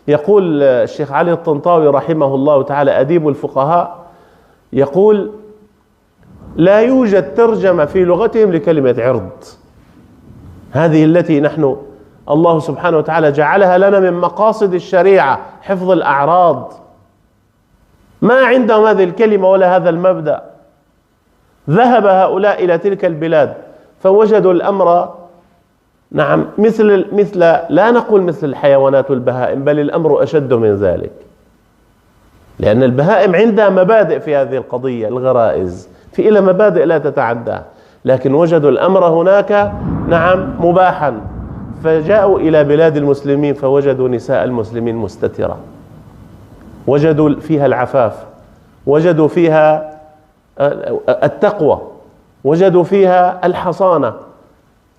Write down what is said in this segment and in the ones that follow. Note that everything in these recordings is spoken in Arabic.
يقول الشيخ علي الطنطاوي رحمه الله تعالى أديب الفقهاء، يقول: لا يوجد ترجمة في لغتهم لكلمة عرض، هذه التي نحن الله سبحانه وتعالى جعلها لنا من مقاصد الشريعة، حفظ الأعراض. ما عندهم هذه الكلمة ولا هذا المبدأ. ذهب هؤلاء إلى تلك البلاد فوجدوا الأمر نعم مثل لا نقول مثل الحيوانات والبهائم، بل الأمر أشد من ذلك، لأن البهائم عندها مبادئ في هذه القضية، الغرائز في إلى مبادئ لا تتعدى، لكن وجدوا الأمر هناك نعم مباحا. فجاءوا إلى بلاد المسلمين فوجدوا نساء المسلمين مستترة، وجدوا فيها العفاف، وجدوا فيها التقوى، وجدوا فيها الحصانة.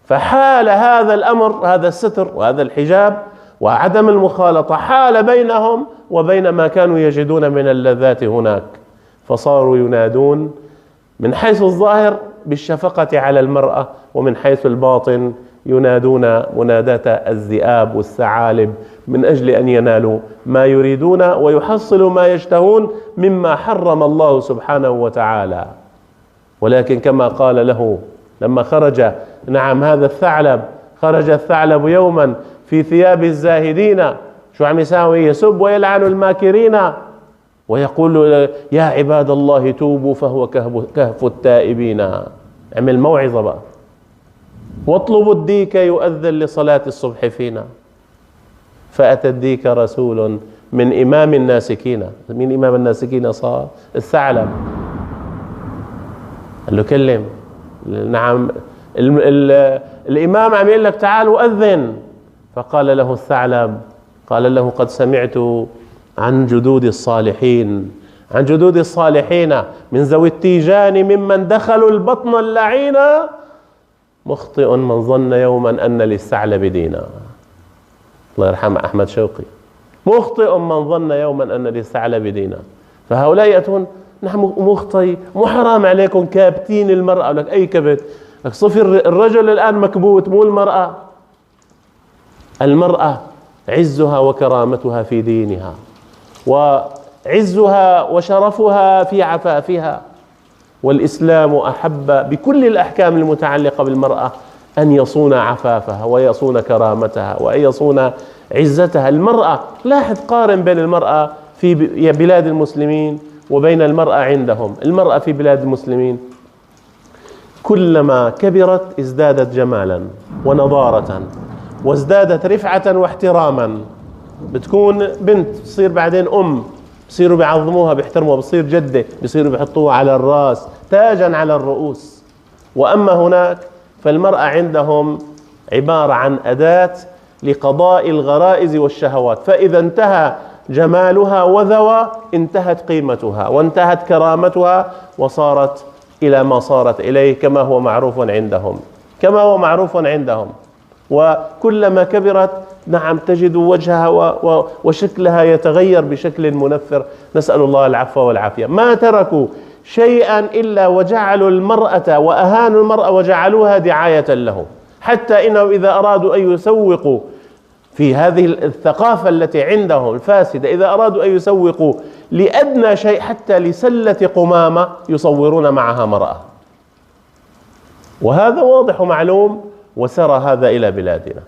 فحال هذا الأمر، هذا الستر وهذا الحجاب وعدم المخالطة، حال بينهم وبين ما كانوا يجدون من اللذات هناك، فصاروا ينادون من حيث الظاهر بالشفقة على المرأة، ومن حيث الباطن ينادون مناداة الذئاب والثعالب من أجل أن ينالوا ما يريدون ويحصلوا ما يشتهون مما حرم الله سبحانه وتعالى. ولكن كما قال له لما خرج نعم هذا الثعلب، خرج الثعلب يوما في ثياب الزاهدين، شو عم يساوي؟ يسب ويلعن الماكرين، ويقول يا عباد الله توبوا فهو كهف التائبين. عمل موعظة بقى: واطلبوا الديك يؤذن لصلاة الصبح فينا. فأتى الديك رسول من إمام الناسكين. من إمام الناسكين صار الثعلب. قال له كلم. نعم الإمام عم يقول لك تعال وأذن. فقال له الثعلب، قال له قد سمعت عن جدود الصالحين، عن جدود الصالحين من ذوي التيجان ممن دخلوا البطن اللعين، مخطئ من ظن يوما أن للثعلب دينا. الله يرحمه أحمد شوقي. مخطئ من ظن يوما أن للثعلب دينا. فهؤلاء يأتون نحن مخطئ، مو حرام عليكم كابتين المرأة. لك أي كبت؟ لك صفر الرجل الآن مكبوت مو المرأة. المرأة عزها وكرامتها في دينها، وعزها وشرفها في عفافها. والإسلام أحب بكل الأحكام المتعلقة بالمرأة أن يصون عفافها ويصون كرامتها وأن يصون عزتها. المرأة، لاحظ قارن بين المرأة في بلاد المسلمين وبين المرأة عندهم. المرأة في بلاد المسلمين كلما كبرت ازدادت جمالا ونضارة، وازدادت رفعة واحتراما. بتكون بنت تصير بعدين بصيروا بيعظموها بيحترموها، بصير جدة بصيروا بيحطوها على الرأس تاجا على الرؤوس. وأما هناك فالمرأة عندهم عبارة عن أداة لقضاء الغرائز والشهوات، فإذا انتهى جمالها وذوى انتهت قيمتها وانتهت كرامتها وصارت إلى ما صارت إليه، كما هو معروف عندهم. وكلما كبرت نعم تجد وجهها وشكلها يتغير بشكل منفر. نسأل الله العفو والعافية. ما تركوا شيئا إلا وجعلوا المرأة وأهانوا المرأة وجعلوها دعاية له، حتى إنهم إذا أرادوا أن يسوقوا في هذه الثقافة التي عندهم الفاسدة، إذا أرادوا أن يسوقوا لأدنى شيء حتى لسلة قمامة يصورون معها مرأة. وهذا واضح ومعلوم، وسرى هذا إلى بلادنا.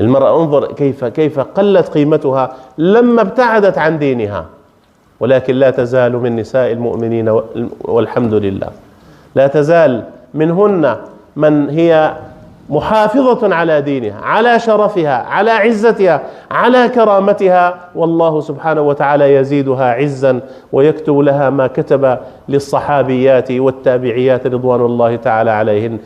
المرأة انظر كيف قلت قيمتها لما ابتعدت عن دينها. ولكن لا تزال من نساء المؤمنين والحمد لله، لا تزال منهن من هي محافظة على دينها، على شرفها، على عزتها، على كرامتها، والله سبحانه وتعالى يزيدها عزا ويكتب لها ما كتب للصحابيات والتابعيات رضوان الله تعالى عليهن.